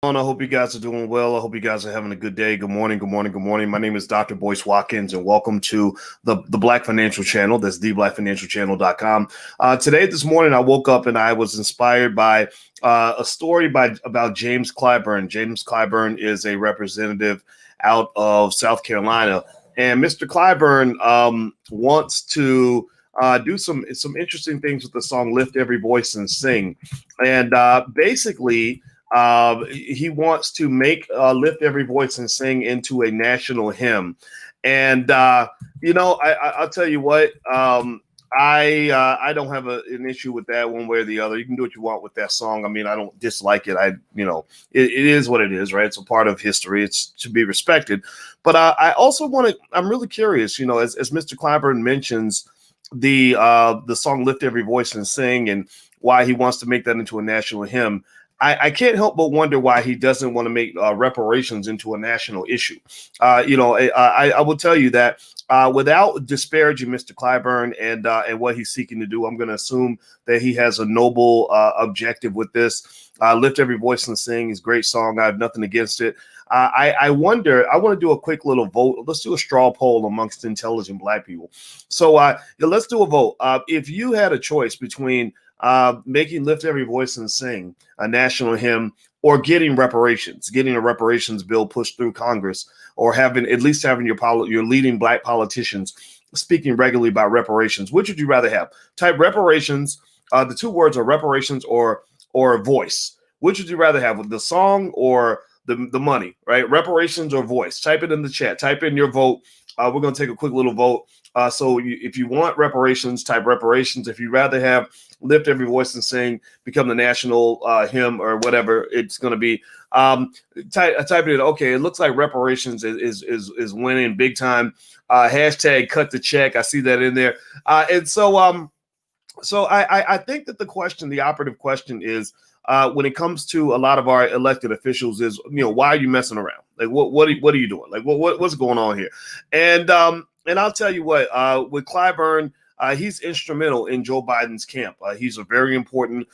I hope you guys are doing well. I hope you guys are having a good day. Good morning, good morning, good morning. My name is Dr. Boyce Watkins, and welcome to the Black Financial Channel. That's theblackfinancialchannel.com. This morning, I woke up and I was inspired by a story about James Clyburn. James Clyburn is a representative out of South Carolina, and Mr. Clyburn wants to do some interesting things with the song "Lift Every Voice and Sing," and basically. He wants to make "Lift Every Voice and Sing" into a national hymn, and I'll tell you what. I don't have an issue with that one way or the other. You can do what you want with that song. I mean, I don't dislike it. It is what it is, right? It's a part of history. It's to be respected. But I also want to. I'm really curious. As Mr. Clyburn mentions the song "Lift Every Voice and Sing" and why he wants to make that into a national hymn. I can't help but wonder why he doesn't want to make reparations into a national issue. I will tell you that without disparaging Mr. Clyburn and what he's seeking to do, I'm going to assume that he has a noble objective with this. "Lift Every Voice and Sing" is a great song. I have nothing against it. I wonder, I want to do a quick little vote. Let's do a straw poll amongst intelligent Black people. So let's do a vote. If you had a choice between making "Lift Every Voice and Sing" a national hymn or getting a reparations bill pushed through Congress, or having your leading Black politicians speaking regularly about reparations, which would you rather have? Type reparations. The two words are reparations or voice. Which would you rather have, with the song or the money, right? Reparations or voice? Type it in the chat. Type in your vote. We're going to take a quick little vote. If you want reparations, type reparations. If you'd rather have "Lift Every Voice and Sing" become the national hymn or whatever it's going to be, type it in. Okay, it looks like reparations is winning big time. Hashtag cut the check. I see that in there. So I think that the operative question is, when it comes to a lot of our elected officials, is, why are you messing around? Like, what are you doing? Like, what's going on here? And I'll tell you what, with Clyburn, he's instrumental in Joe Biden's camp. He's a very important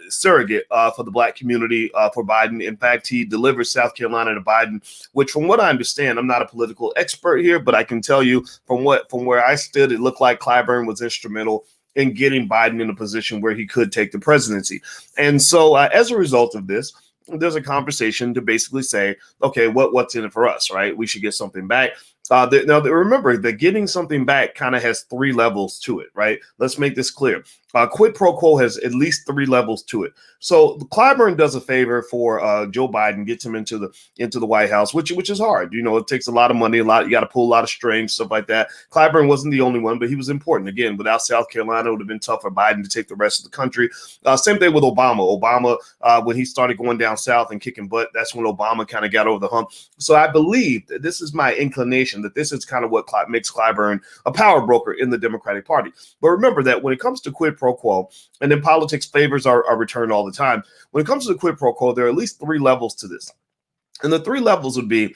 surrogate for the Black community, for Biden. In fact, he delivered South Carolina to Biden, which, from what I understand, I'm not a political expert here, but I can tell you from where I stood, it looked like Clyburn was instrumental in getting Biden in a position where he could take the presidency. And so as a result of this, there's a conversation to basically say, okay, what's in it for us, right? We should get something back. Remember that getting something back kind of has three levels to it, right? Let's make this clear. Quid pro quo has at least three levels to it. So Clyburn does a favor for Joe Biden, gets him into the White House, which is hard. It takes a lot of money, you got to pull a lot of strings, stuff like that. Clyburn wasn't the only one, but he was important. Again, without South Carolina, it would have been tough for Biden to take the rest of the country. Same thing with Obama. When he started going down south and kicking butt, that's when Obama kind of got over the hump. So I believe that this is my inclination, that this is kind of what makes Clyburn a power broker in the Democratic Party. But remember that when it comes to quid pro quo, and then politics, favors are returned all the time. When it comes to the quid pro quo, there are at least three levels to this. And the three levels would be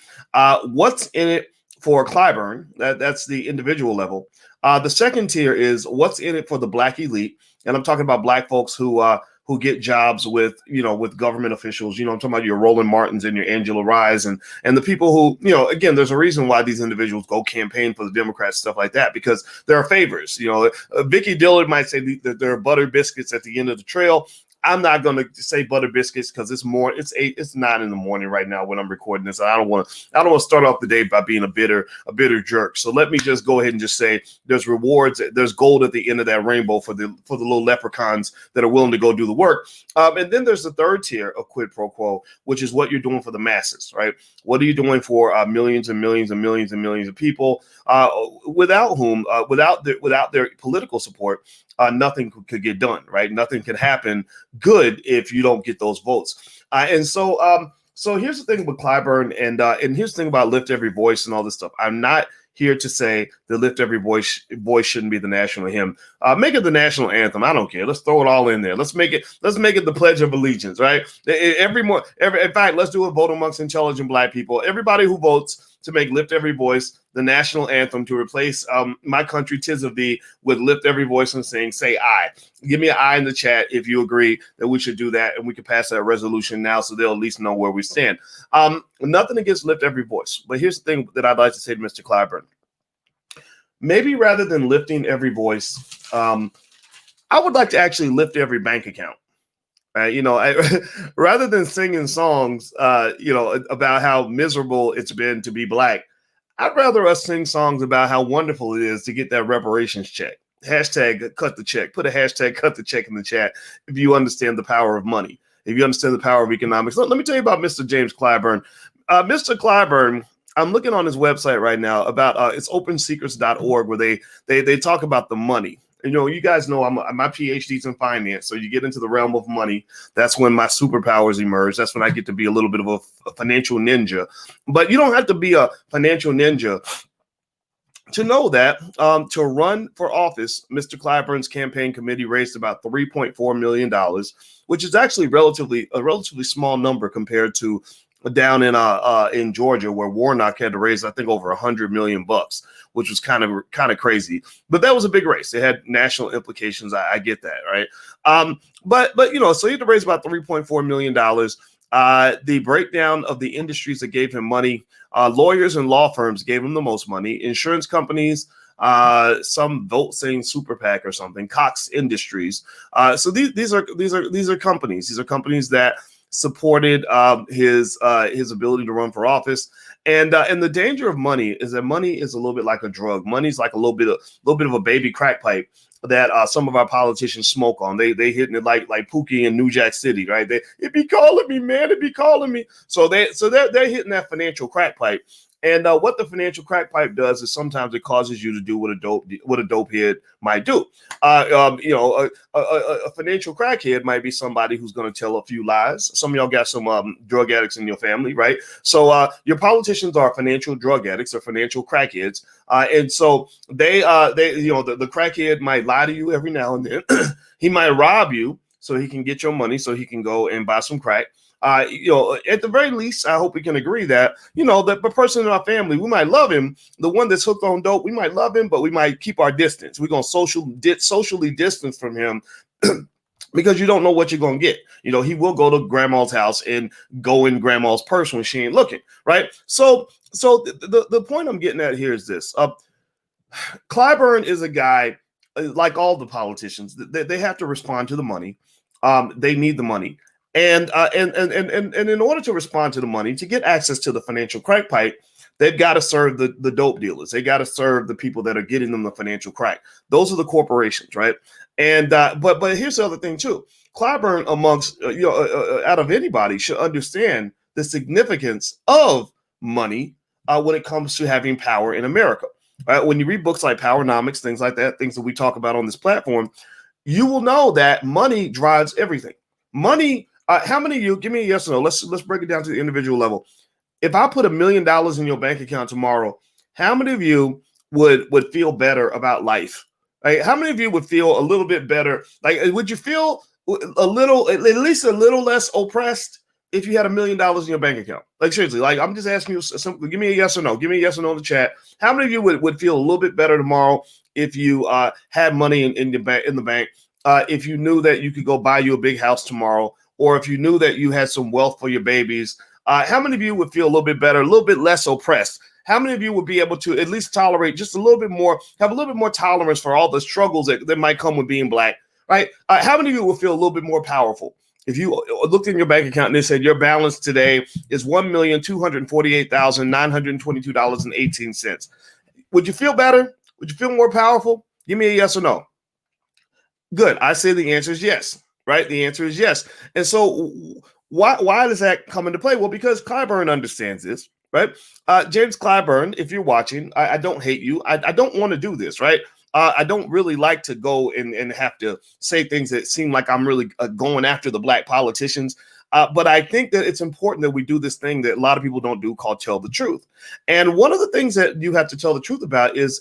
what's in it for Clyburn. That's the individual level. The second tier is what's in it for the Black elite. And I'm talking about Black folks who get jobs with government officials. I'm talking about your Roland Martins and your Angela Rye's and the people who, again, there's a reason why these individuals go campaign for the Democrats, stuff like that, because there are favors. Vicky Dillard might say that there are butter biscuits at the end of the trail. I'm not going to say butter biscuits because it's 9 in the morning right now when I'm recording this. I don't want to start off the day by being a bitter jerk. So let me just go ahead and just say there's rewards. There's gold at the end of that rainbow for the little leprechauns that are willing to go do the work. And then there's the third tier of quid pro quo, which is what you're doing for the masses, right? What are you doing for millions and millions and millions and millions of people without their political support? Nothing could get done, right? Nothing can happen good if you don't get those votes. So here's the thing with Clyburn, and here's the thing about "Lift Every Voice" and all this stuff. I'm not here to say that "Lift Every Voice" shouldn't be the national hymn. Make it the national anthem. I don't care. Let's throw it all in there. Let's make it the Pledge of Allegiance, right? In fact, let's do a vote amongst intelligent Black people. Everybody who votes, to make Lift Every Voice the national anthem, to replace My Country 'Tis of Thee with Lift Every Voice and Sing, say I. Give me an I in the chat if you agree that we should do that, and we can pass that resolution now so they'll at least know where we stand. Nothing against Lift Every Voice, but here's the thing that I'd like to say to Mr. Clyburn. Maybe rather than lifting every voice, I would like to actually lift every bank account. Rather than singing songs, about how miserable it's been to be Black, I'd rather us sing songs about how wonderful it is to get that reparations check. Hashtag cut the check. Put a hashtag cut the check in the chat if you understand the power of money, if you understand the power of economics. Let me tell you about Mr. James Clyburn. Mr. Clyburn, I'm looking on his website right now about it's opensecrets.org, where they talk about the money. You guys know my PhD's in finance, so you get into the realm of money. That's when my superpowers emerge. That's when I get to be a little bit of a financial ninja. But you don't have to be a financial ninja to know that to run for office, Mr. Clyburn's campaign committee raised about $3.4 million, which is actually a relatively small number compared to down in Georgia, where Warnock had to raise, I think, over $100 million, which was kind of crazy. But that was a big race. It had national implications. I get that, right? But so he had to raise about $3.4 million. The breakdown of the industries that gave him money: lawyers and law firms gave him the most money. Insurance companies, some vote saying super PAC or something. Cox Industries. So these are companies. These are companies that supported his ability to run for office. And the danger of money is that money is a little bit like a drug. Money's like a little bit of a baby crack pipe that some of our politicians smoke on. They hitting it like Pookie in New Jack City, right? It be calling me, man. It be calling me. So they're hitting that financial crack pipe. And what the financial crack pipe does is sometimes it causes you to do what a dope head might do. A financial crackhead might be somebody who's going to tell a few lies. Some of y'all got some drug addicts in your family, right? So your politicians are financial drug addicts or financial crackheads, and so the crackhead might lie to you every now and then. He might rob you so he can get your money, so he can go and buy some crack. At the very least, I hope we can agree that, that the person in our family, we might love him. The one that's hooked on dope, we might love him, but we might keep our distance. We're going to socially distance from him because you don't know what you're going to get. He will go to grandma's house and go in grandma's purse when she ain't looking, right? So the point I'm getting at here is this. Clyburn is a guy, like all the politicians, they have to respond to the money. They need the money. And in order to respond to the money, to get access to the financial crack pipe, they've got to serve the dope dealers. They got to serve the people that are getting them the financial crack. Those are the corporations, right? And but here's the other thing too. Clyburn, amongst out of anybody, should understand the significance of money when it comes to having power in America. Right? When you read books like Powernomics, things like that, things that we talk about on this platform, you will know that money drives everything. Money. How many of you, give me a yes or no, let's break it down to the individual level. If I put $1 million in your bank account tomorrow, how many of you would feel better about life? Right? How many of you would feel a little bit better? Like, would you feel at least a little less oppressed if you had $1 million in your bank account? Like, seriously, like, I'm just asking you, give me a yes or no. Give me a yes or no in the chat. How many of you would feel a little bit better tomorrow if you had money in the bank? If you knew that you could go buy you a big house tomorrow, or if you knew that you had some wealth for your babies, how many of you would feel a little bit better, a little bit less oppressed? How many of you would be able to at least tolerate just a little bit more, have a little bit more tolerance for all the struggles that might come with being Black, right? How many of you would feel a little bit more powerful if you looked in your bank account and they said your balance today is $1,248,922.18? Would you feel better? Would you feel more powerful? Give me a yes or no. Good. I say the answer is yes. Right? The answer is yes. And so why does that come into play? Well, because Clyburn understands this, right? James Clyburn, if you're watching, I don't hate you. I don't want to do this, right? I don't really like to go and have to say things that seem like I'm really going after the Black politicians. But I think that it's important that we do this thing that a lot of people don't do called tell the truth. And one of the things that you have to tell the truth about is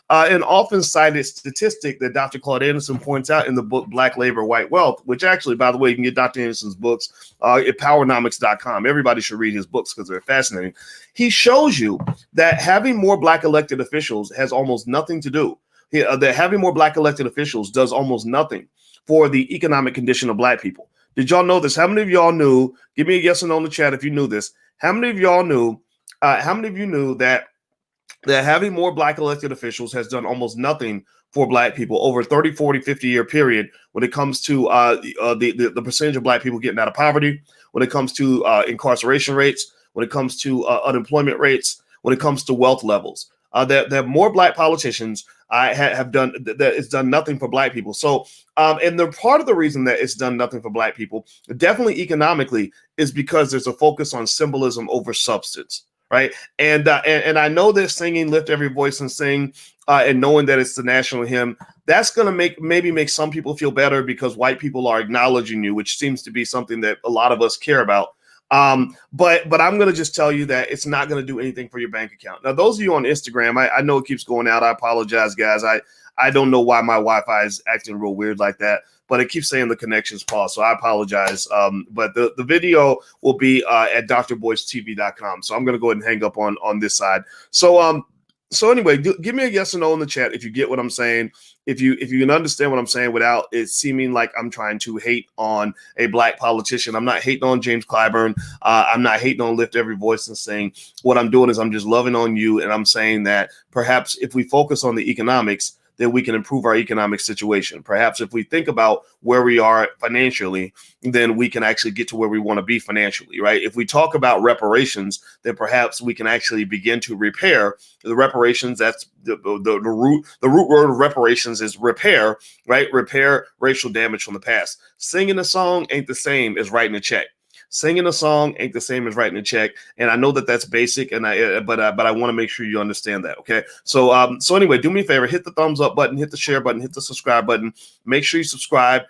an often cited statistic that Dr. Claude Anderson points out in the book Black Labor, White Wealth, which actually, by the way, you can get Dr. Anderson's books at powernomics.com. Everybody should read his books because they're fascinating. He shows you that having more Black elected officials has almost nothing to do. That having more Black elected officials does almost nothing for the economic condition of Black people. Did y'all know this? How many of y'all knew? Give me a yes or no in the chat if you knew this. How many of y'all knew? How many of you knew that having more Black elected officials has done almost nothing for Black people over 30, 40, 50-year period when it comes to the percentage of Black people getting out of poverty, when it comes to incarceration rates, when it comes to unemployment rates, when it comes to wealth levels? That more Black politicians have done that. It's done nothing for Black people. So, and the part of the reason that it's done nothing for Black people, definitely economically, is because there's a focus on symbolism over substance, right? And I know that singing "Lift Every Voice and Sing" and knowing that it's the national hymn, that's going to maybe make some people feel better because white people are acknowledging you, which seems to be something that a lot of us care about. But I'm going to just tell you that it's not going to do anything for your bank account. Now, those of you on Instagram, I know it keeps going out. I apologize, guys. I don't know why my Wi-Fi is acting real weird like that, but it keeps saying the connection's paused. So I apologize. But the video will be at drboystv.com. So I'm going to go ahead and hang up on this side. So anyway, give me a yes or no in the chat if you get what I'm saying. If you can understand what I'm saying without it seeming like I'm trying to hate on a Black politician. I'm not hating on James Clyburn. I'm not hating on Lift Every Voice and Sing. What I'm doing is I'm just loving on you, and I'm saying that perhaps if we focus on the economics, then we can improve our economic situation. Perhaps if we think about where we are financially, then we can actually get to where we want to be financially, right? If we talk about reparations, then perhaps we can actually begin to repair the reparations. That's the root word of reparations is repair, right? Repair racial damage from the past. Singing a song ain't the same as writing a check. Singing a song ain't the same as writing a check, and I know that that's basic, and but I want to make sure you understand that. Okay, so anyway, do me a favor, hit the thumbs up button, hit the share button, hit the subscribe button. Make sure you subscribe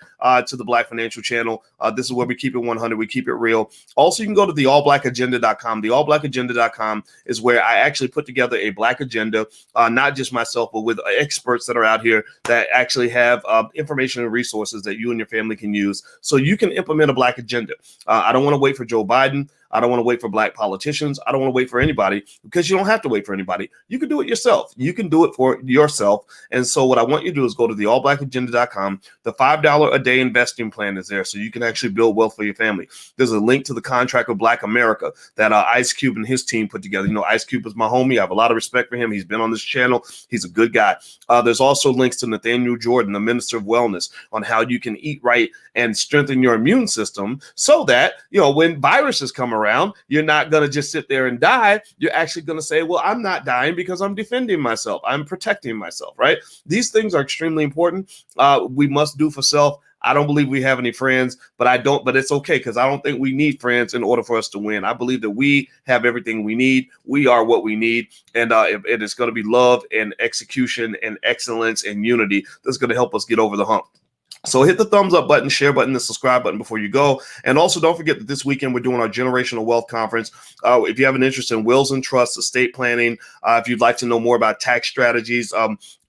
to the Black Financial Channel. This is where we keep it 100, we keep it real. Also, you can go to the allblackagenda.com. The allblackagenda.com is where I actually put together a Black agenda, not just myself, but with experts that are out here that actually have information and resources that you and your family can use, so you can implement a Black agenda. I don't want to wait for Joe Biden. I don't want to wait for Black politicians. I don't want to wait for anybody, because you don't have to wait for anybody. You can do it yourself. You can do it for yourself. And so what I want you to do is go to the allblackagenda.com. The $5 a day investing plan is there, so you can actually build wealth for your family. There's a link to the contract with Black America that Ice Cube and his team put together. You know, Ice Cube is my homie. I have a lot of respect for him. He's been on this channel. He's a good guy. There's also links to Nathaniel Jordan, the Minister of Wellness, on how you can eat right and strengthen your immune system so that, you know, when viruses come around, you're not going to just sit there and die. You're actually going to say, well, I'm not dying because I'm defending myself. I'm protecting myself, right? These things are extremely important. We must do for self. I don't believe we have any friends, but it's okay, because I don't think we need friends in order for us to win. I believe that we have everything we need. We are what we need. And it is going to be love and execution and excellence and unity that's going to help us get over the hump. So hit the thumbs up button, share button, the subscribe button before you go. And also don't forget that this weekend we're doing our Generational Wealth Conference. If you have an interest in wills and trusts, estate planning, if you'd like to know more about tax strategies,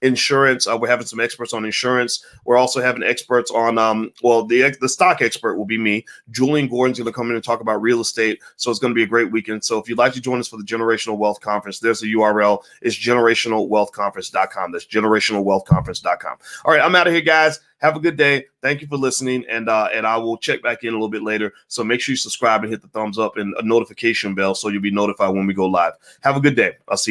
insurance, we're having some experts on insurance. We're also having experts on, the stock expert will be me. Julian Gordon's going to come in and talk about real estate. So it's going to be a great weekend. So if you'd like to join us for the Generational Wealth Conference, there's the URL. It's generationalwealthconference.com. That's generationalwealthconference.com. All right, I'm out of here, guys. Have a good day. Thank you for listening, and I will check back in a little bit later. So make sure you subscribe and hit the thumbs up and a notification bell so you'll be notified when we go live. Have a good day. I'll see you.